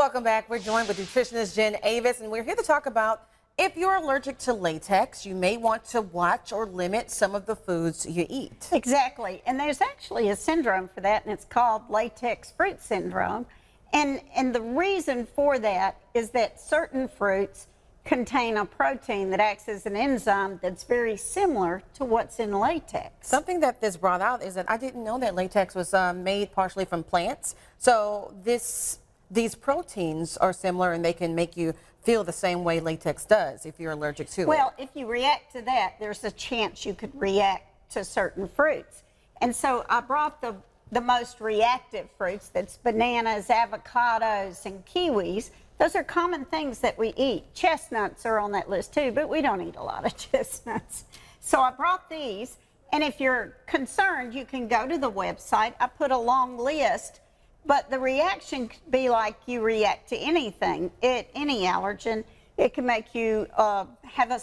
Welcome back. We're joined with nutritionist Jen Avis, and we're here to talk about if you're allergic to latex, you may want to watch or limit some of the foods you eat. Exactly. And there's actually a syndrome for that, and it's called latex-fruit syndrome. And the reason for that is that certain fruits contain a protein that acts as an enzyme that's very similar to what's in latex. Something that this brought out is that I didn't know that latex was made partially from plants. So these proteins are similar, and they can make you feel the same way latex does if you're allergic to it. Well, if you react to that, there's a chance you could react to certain fruits. And so I brought the most reactive fruits, that's bananas, avocados, and kiwis. Those are common things that we eat. Chestnuts are on that list too, but we don't eat a lot of chestnuts. So I brought these, and if you're concerned, you can go to the website. I put a long list, but the reaction could be like you react to anything, any allergen. It can make you have a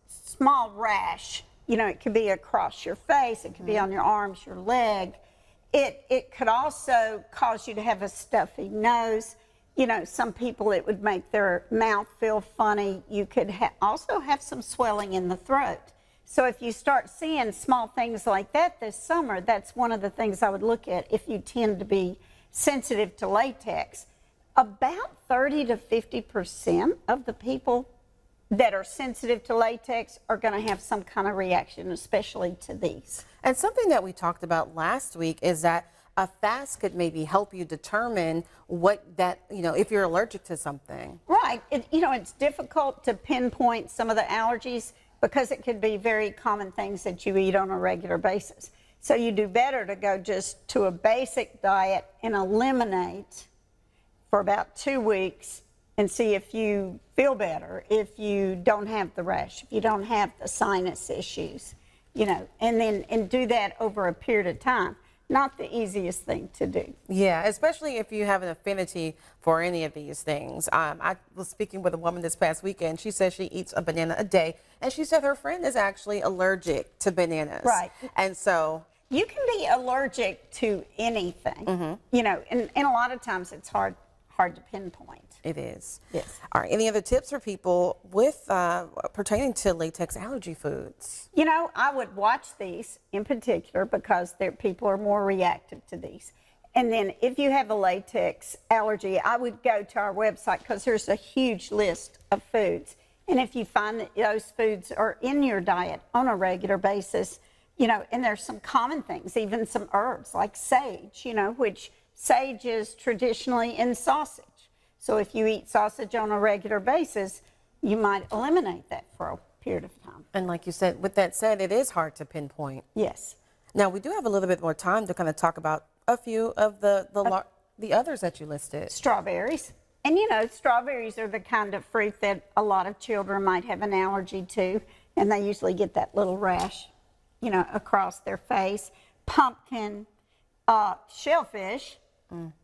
small rash. You know, it could be across your face, it could be on your arms, your leg. It could also cause you to have a stuffy nose. You know, some people, it would make their mouth feel funny. You could also have some swelling in the throat. So if you start seeing small things like that this summer, that's one of the things I would look at if you tend to be sensitive to latex. About 30 to 50% of the people that are sensitive to latex are going to have some kind of reaction, especially to these. And something that we talked about last week is that a fast could maybe help you determine if you're allergic to something. Right. It's difficult to pinpoint some of the allergies because it could be very common things that you eat on a regular basis. So you do better to go just to a basic diet and eliminate for about 2 weeks and see if you feel better, if you don't have the rash, if you don't have the sinus issues, and do that over a period of time. Not the easiest thing to do. Yeah, especially if you have an affinity for any of these things. I was speaking with a woman this past weekend. She says she eats a banana a day, and she said her friend is actually allergic to bananas. Right. And so you can be allergic to anything, and a lot of times it's hard to pinpoint. It is. Yes. All right. Any other tips for people with pertaining to latex allergy foods? I would watch these in particular because people are more reactive to these. And then if you have a latex allergy, I would go to our website because there's a huge list of foods. And if you find that those foods are in your diet on a regular basis, and there's some common things, even some herbs like sage, which sage is traditionally in sausage. So if you eat sausage on a regular basis, you might eliminate that for a period of time. And like you said, with that said, it is hard to pinpoint. Yes. Now, we do have a little bit more time to kind of talk about a few of the others that you listed. Strawberries. And strawberries are the kind of fruit that a lot of children might have an allergy to, and they usually get that little rash, across their face. Pumpkin, shellfish,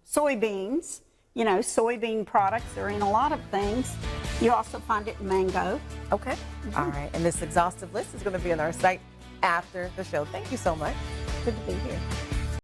soybeans. Soybean products are in a lot of things. You also find it in mango. Okay. All right. And this exhaustive list is going to be on our site after the show. Thank you so much. Good to be here.